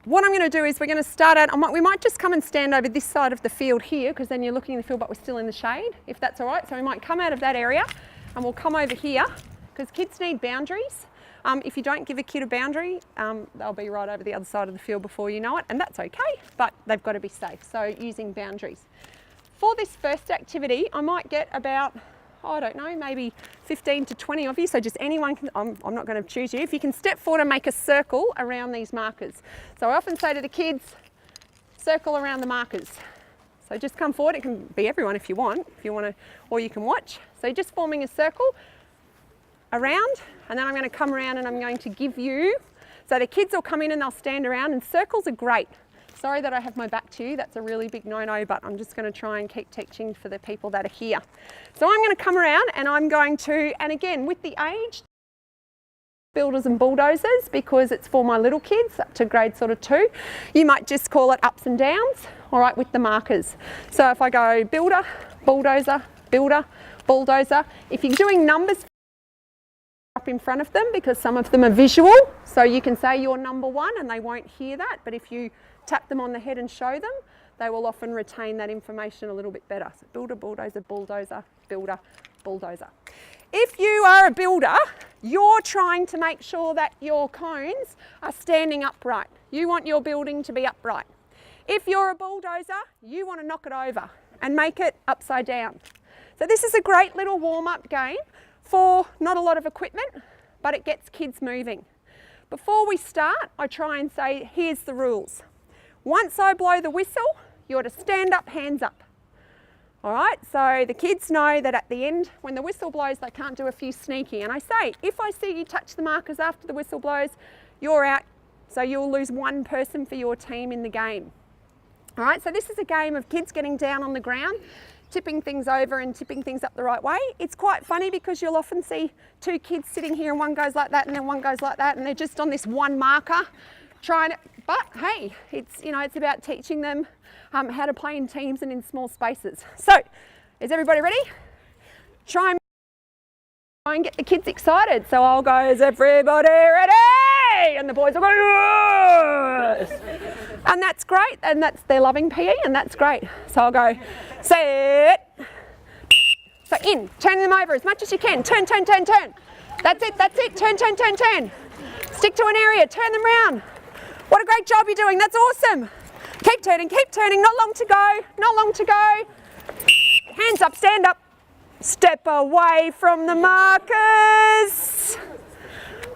what I'm going to do is we're going to start out, we might just come and stand over this side of the field here, because then you're looking in the field but we're still in the shade, if that's all right. So we might come out of that area and we'll come over here, because kids need boundaries. If you don't give a kid a boundary, they'll be right over the other side of the field before you know it, and that's okay, but they've got to be safe. So using boundaries. For this first activity, I might get about, I don't know, maybe 15 to 20 of you, so just anyone can, I'm not going to choose you. If you can step forward and make a circle around these markers. So I often say to the kids, circle around the markers. So just come forward, it can be everyone if you want to, or you can watch. So just forming a circle around, and then I'm going to come around and I'm going to give you, so the kids will come in and they'll stand around, and circles are great. Sorry that I have my back to you, that's a really big no-no, but I'm just going to try and keep teaching for the people that are here. So I'm going to come around and I'm going to, and again with the age, builders and bulldozers, because it's for my little kids up to grade sort of 2. You might just call it ups and downs, all right, with the markers. So if I go builder, bulldozer, if you're doing numbers up in front of them, because some of them are visual, so you can say you're number 1 and they won't hear that, but if you tap them on the head and show them, they will often retain that information a little bit better. So builder, bulldozer, bulldozer, builder, bulldozer. If you are a builder, you're trying to make sure that your cones are standing upright. You want your building to be upright. If you're a bulldozer, you want to knock it over and make it upside down. So this is a great little warm-up game for not a lot of equipment, but it gets kids moving. Before we start, I try and say, here's the rules. Once I blow the whistle, you're to stand up, hands up. All right, so the kids know that at the end, when the whistle blows, they can't do a few sneaky. And I say, if I see you touch the markers after the whistle blows, you're out. So you'll lose 1 person for your team in the game. All right, so this is a game of kids getting down on the ground, tipping things over and tipping things up the right way. It's quite funny because you'll often see 2 kids sitting here and one goes like that and then one goes like that, and they're just on this one marker trying to, but hey, it's, you know, it's about teaching them how to play in teams and in small spaces. So, is everybody ready? Try and get the kids excited. So I'll go, is everybody ready? And the boys will go, yes! And that's great, and that's, they're loving PE, and that's great. So I'll go, set. So in, turn them over as much as you can. Turn, turn, turn, turn. That's it, turn, turn, turn, turn. Stick to an area, turn them round. What a great job you're doing, that's awesome. Keep turning, not long to go, not long to go. Hands up, stand up. Step away from the markers.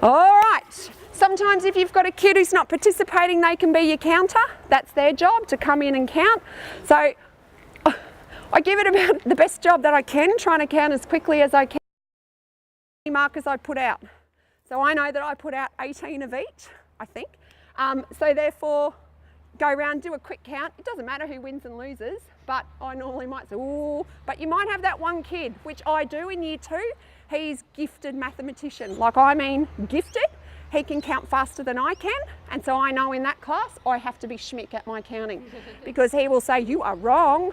All right. Sometimes if you've got a kid who's not participating, they can be your counter. That's their job, to come in and count. So I give it about the best job that I can, trying to count as quickly as I can. Markers I put out. So I know that I put out 18 of each, I think. So therefore, go around, do a quick count. It doesn't matter who wins and loses, but I normally might say, ooh, but you might have that one kid, which I do in year 2. He's gifted mathematician, like I mean gifted. He can count faster than I can, and so I know in that class I have to be schmick at my counting, because he will say, you are wrong.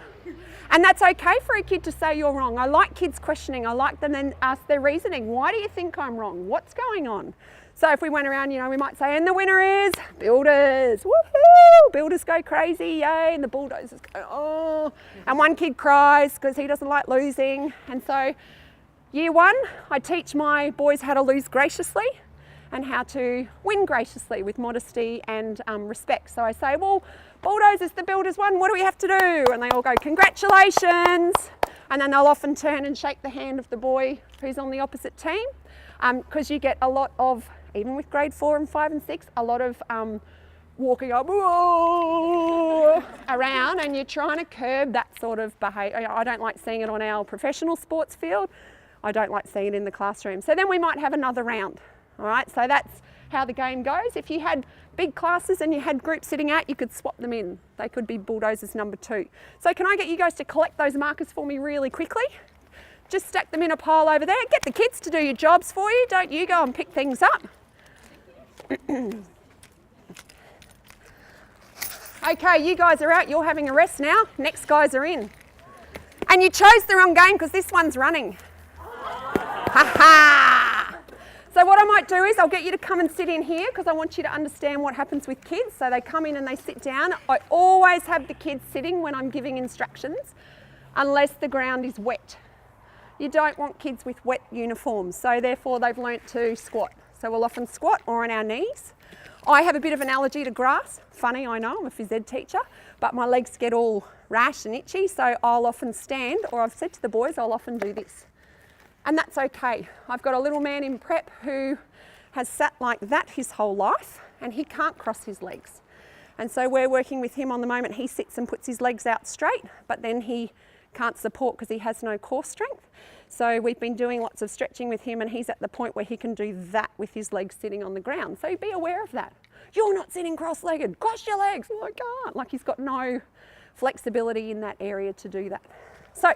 And that's okay for a kid to say you're wrong. I like kids questioning. I like them then ask their reasoning. Why do you think I'm wrong? What's going on? So if we went around, you know, we might say, and the winner is builders. Woohoo! Builders go crazy, yay, and the bulldozers go, oh. And one kid cries because he doesn't like losing. And so year 1, I teach my boys how to lose graciously and how to win graciously with modesty and respect. So I say, well, bulldozers, the builders won, what do we have to do? And they all go, congratulations. And then they'll often turn and shake the hand of the boy who's on the opposite team, because you get a lot of, even with grade 4 and 5 and 6, a lot of walking up around, and you're trying to curb that sort of behaviour. I don't like seeing it on our professional sports field. I don't like seeing it in the classroom. So then we might have another round. All right, so that's how the game goes. If you had big classes and you had groups sitting out, you could swap them in. They could be bulldozers number 2. So can I get you guys to collect those markers for me really quickly? Just stack them in a pile over there. Get the kids to do your jobs for you. Don't you go and pick things up. Okay, you guys are out. You're having a rest now. Next guys are in. And you chose the wrong game because this one's running. Ha ha! So what I might might do is I'll get you to come and sit in here because I want you to understand what happens with kids. So they come in and they sit down. I always have the kids sitting when I'm giving instructions unless the ground is wet. You don't want kids with wet uniforms, so therefore they've learnt to squat. So we'll often squat or on our knees. I have a bit of an allergy to grass. Funny, I know, I'm a phys ed teacher, but my legs get all rash and itchy, so I'll often stand, or I've said to the boys, I'll often do this. And that's okay. I've got a little man in prep who has sat like that his whole life, and he can't cross his legs. And so we're working with him on the moment. He sits and puts his legs out straight, but then he can't support because he has no core strength. So we've been doing lots of stretching with him, and he's at the point where he can do that with his legs sitting on the ground. So be aware of that. You're not sitting cross-legged, cross your legs. Oh, I can't. Like, he's got no flexibility in that area to do that. So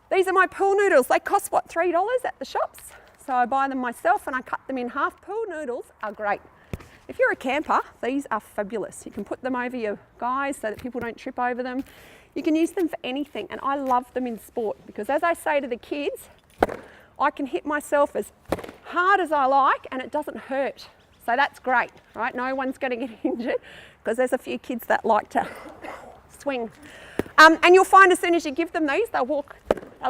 these are my pool noodles. They cost, what, $3 at the shops? So I buy them myself and I cut them in half. Pool noodles are great. If you're a camper, these are fabulous. You can put them over your guys so that people don't trip over them. You can use them for anything, and I love them in sport because, as I say to the kids, I can hit myself as hard as I like and it doesn't hurt. So that's great, right? No one's going to get injured because there's a few kids that like to swing. And you'll find as soon as you give them these, they'll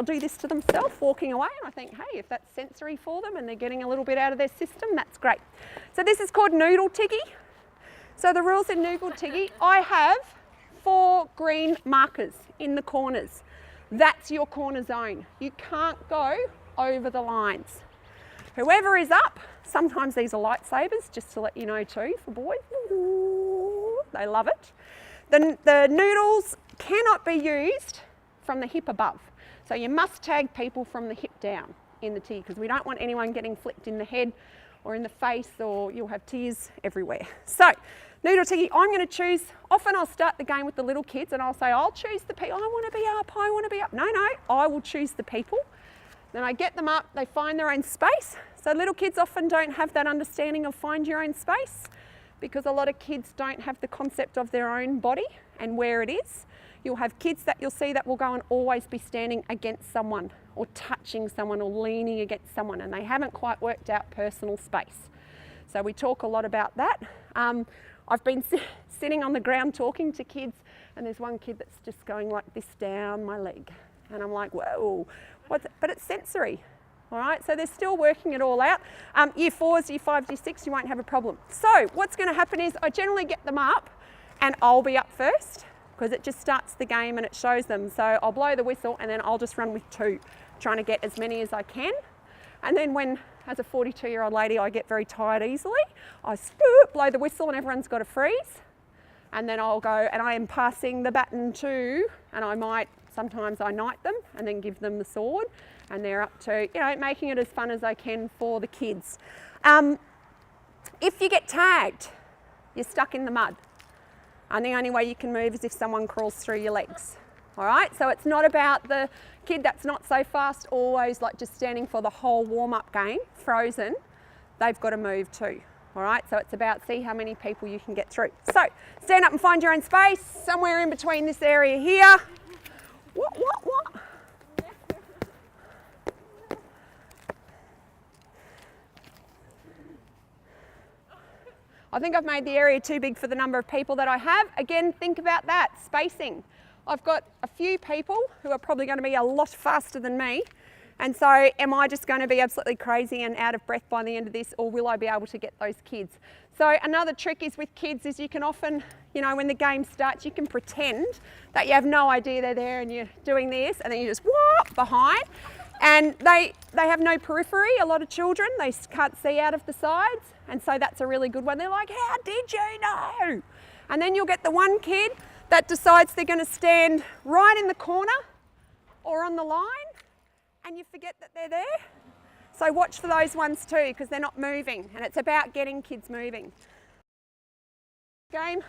do this to themselves, walking away. And I think, hey, if that's sensory for them and they're getting a little bit out of their system, that's great. So this is called noodle tiggy. So the rules in noodle tiggy, I have 4 green markers in the corners. That's your corner zone. You can't go over the lines. Whoever is up, sometimes these are lightsabers, just to let you know too, for boys. They love it. The noodles cannot be used from the hip above. So you must tag people from the hip down in the tee because we don't want anyone getting flicked in the head or in the face, or you'll have tears everywhere. So noodle tiggy, I'm going to choose, often I'll start the game with the little kids and I'll say, I'll choose the people, I want to be up, I want to be up. No, I will choose the people. Then I get them up, they find their own space. So little kids often don't have that understanding of find your own space because a lot of kids don't have the concept of their own body and where it is. You'll have kids that you'll see that will go and always be standing against someone or touching someone or leaning against someone, and they haven't quite worked out personal space. So we talk a lot about that. I've been sitting on the ground talking to kids, and there's one kid that's just going like this down my leg. And I'm like, whoa, what's it? But it's sensory, all right? So they're still working it all out. Year 4s, year 5s, year 6, you won't have a problem. So what's gonna happen is I generally get them up and I'll be up first because it just starts the game and it shows them. So I'll blow the whistle and then I'll just run with 2, trying to get as many as I can. And then when, as a 42-year-old lady, I get very tired easily, I blow the whistle and everyone's got to freeze. And then I'll go, and I am passing the baton to, and I might, sometimes I knight them and then give them the sword, and they're up to, you know, making it as fun as I can for the kids. If you get tagged, you're stuck in the mud. And the only way you can move is if someone crawls through your legs. All right, so it's not about the kid that's not so fast, always like just standing for the whole warm-up game, frozen. They've got to move too. All right, so it's about see how many people you can get through. So stand up and find your own space, somewhere in between this area here. What? I think I've made the area too big for the number of people that I have. Again, think about that, spacing. I've got a few people who are probably going to be a lot faster than me. And so am I just going to be absolutely crazy and out of breath by the end of this, or will I be able to get those kids? So another trick is with kids is you can often, you know, when the game starts, you can pretend that you have no idea they're there and you're doing this, and then you just whoop behind. And they have no periphery, a lot of children, they can't see out of the sides. And so that's a really good one. They're like, how did you know? And then you'll get the one kid that decides they're going to stand right in the corner or on the line, and you forget that they're there. So watch for those ones too, because they're not moving, and it's about getting kids moving. Game,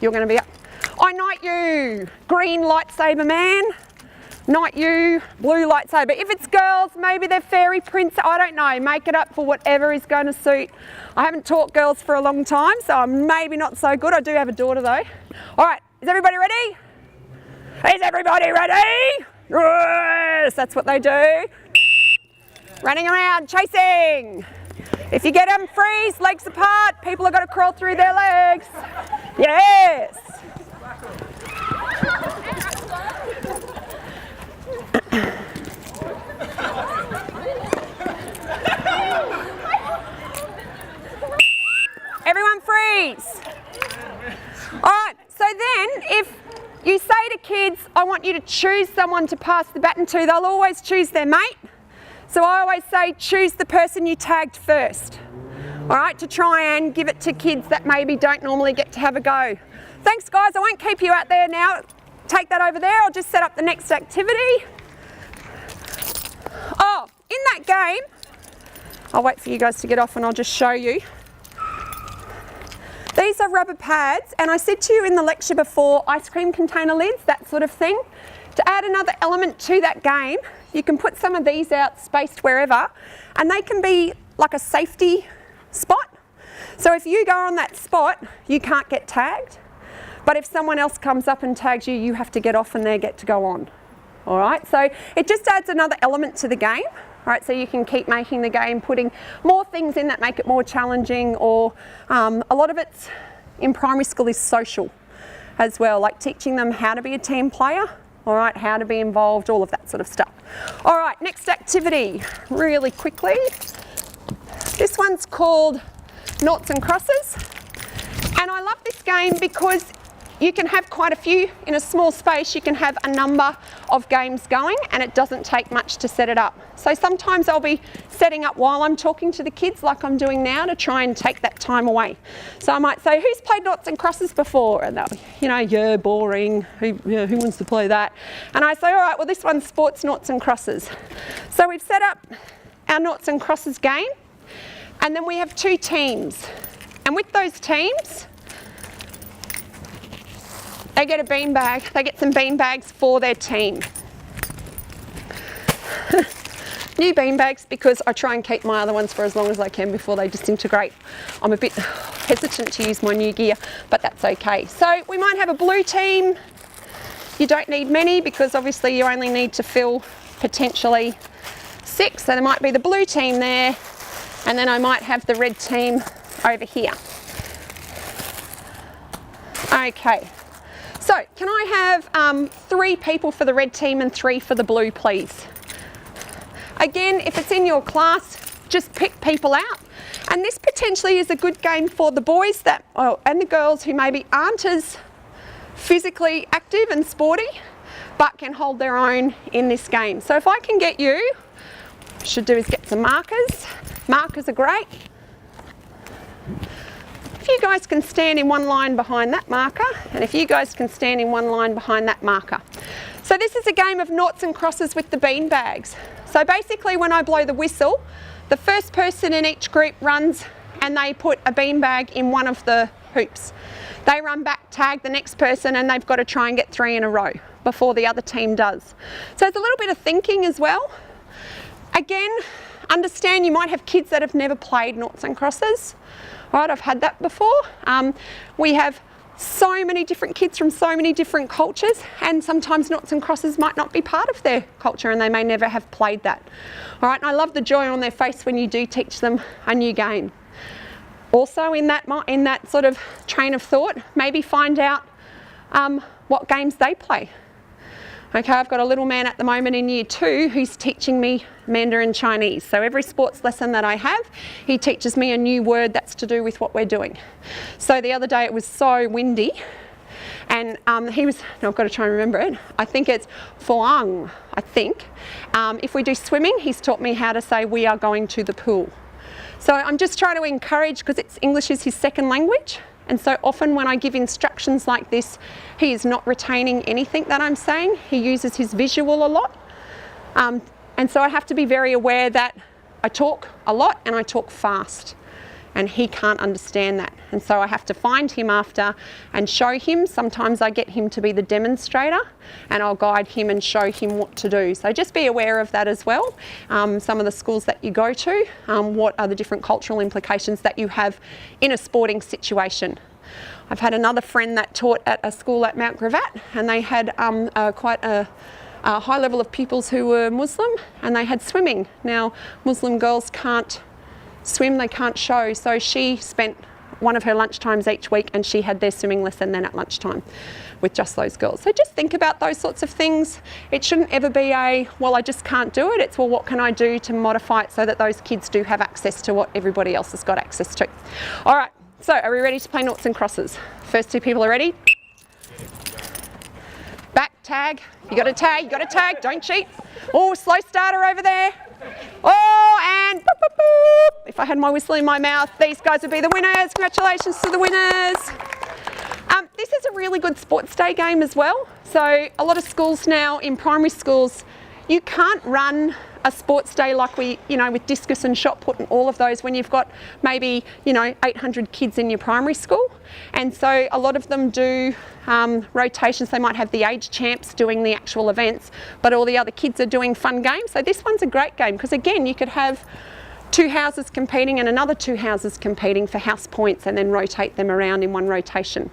you're going to be up. I knight you, green lightsaber man. Knight you, blue lightsaber. If it's girls, maybe they're fairy prince, I don't know. Make it up for whatever is going to suit. I haven't taught girls for a long time, so I'm maybe not so good. I do have a daughter though. All right, is everybody ready? Is everybody ready? Yes, that's what they do. Running around, chasing. If you get them freeze, legs apart, people have got to crawl through their legs. Yes. Everyone freeze. All right, so then if you say to kids, I want you to choose someone to pass the baton to, they'll always choose their mate. So I always say, choose the person you tagged first. All right, to try and give it to kids that maybe don't normally get to have a go. Thanks guys, I won't keep you out there now. Take that over there, I'll just set up the next activity. Oh, in that game, I'll wait for you guys to get off and I'll just show you. These are rubber pads, and I said to you in the lecture before, ice cream container lids, that sort of thing. To add another element to that game, you can put some of these out spaced wherever, and they can be like a safety spot. So if you go on that spot, you can't get tagged. But if someone else comes up and tags you, you have to get off and they get to go on. All right, so it just adds another element to the game. All right, so you can keep making the game, putting more things in that make it more challenging, or a lot of it in primary school is social as well, like teaching them how to be a team player, all right, how to be involved, all of that sort of stuff. All right, next activity, really quickly. This one's called Noughts and Crosses, and I love this game because you can have quite a few in a small space. You can have a number of games going and it doesn't take much to set it up. So sometimes I'll be setting up while I'm talking to the kids like I'm doing now to try and take that time away. So I might say, who's played Noughts and Crosses before? And they'll, you know, yeah, boring, who wants to play that? And I say, all right, well this one's sports Noughts and Crosses. So we've set up our Noughts and Crosses game, and then we have two teams. And with those teams, they get a beanbag, they get some beanbags for their team. New beanbags because I try and keep my other ones for as long as I can before they disintegrate. I'm a bit hesitant to use my new gear, but that's okay. So we might have a blue team. You don't need many because obviously you only need to fill potentially 6. So there might be the blue team there, and then I might have the red team over here. Okay. So, can I have 3 people for the red team and 3 for the blue, please? Again, if it's in your class, just pick people out. And this potentially is a good game for the boys and the girls who maybe aren't as physically active and sporty, but can hold their own in this game. So if I can get you, what I should do is get some markers. Markers are great. If you guys can stand in one line behind that marker, and if you guys can stand in one line behind that marker. So this is a game of noughts and crosses with the bean bags. So basically when I blow the whistle, the first person in each group runs and they put a bean bag in one of the hoops. They run back, tag the next person, and they've got to try and get 3 in a row before the other team does. So it's a little bit of thinking as well. Again, understand you might have kids that have never played noughts and crosses. Right, I've had that before. We have so many different kids from so many different cultures, and sometimes noughts and crosses might not be part of their culture and they may never have played that. All right, and I love the joy on their face when you do teach them a new game. Also in that sort of train of thought, maybe find out what games they play. Okay, I've got a little man at the moment in year 2 who's teaching me Mandarin Chinese. So every sports lesson that I have, he teaches me a new word that's to do with what we're doing. So the other day it was so windy, and I've got to try and remember it. I think it's Foang, I think. If we do swimming, he's taught me how to say we are going to the pool. So I'm just trying to encourage, because English is his second language. And so often when I give instructions like this, he is not retaining anything that I'm saying. He uses his visual a lot. And so I have to be very aware that I talk a lot and I talk fast, and he can't understand that. And so I have to find him after and show him. Sometimes I get him to be the demonstrator and I'll guide him and show him what to do. So just be aware of that as well. Some of the schools that you go to, what are the different cultural implications that you have in a sporting situation. I've had another friend that taught at a school at Mount Gravatt, and they had quite a high level of pupils who were Muslim, and they had swimming. Now, Muslim girls can't swim they can't show, so she spent one of her lunchtimes each week and she had their swimming lesson then at lunchtime with just those girls. So just think about those sorts of things. It shouldn't ever be a, well, I just can't do it. It's, well, what can I do to modify it so that those kids do have access to what everybody else has got access to. All right, so are we ready to play noughts and crosses? First two people are ready? Back, tag. You got to tag, you got to tag, don't cheat. Oh, slow starter over there. Oh, and boop, boop, boop. If I had my whistle in my mouth, these guys would be the winners. Congratulations to the winners. This is a really good sports day game as well. So a lot of schools now, in primary schools, you can't run a sports day like we, with discus and shot put and all of those when you've got maybe, 800 kids in your primary school. And so a lot of them do rotations. They might have the age champs doing the actual events, but all the other kids are doing fun games. So this one's a great game because, again, you could have 2 houses competing and another 2 houses competing for house points and then rotate them around in one rotation.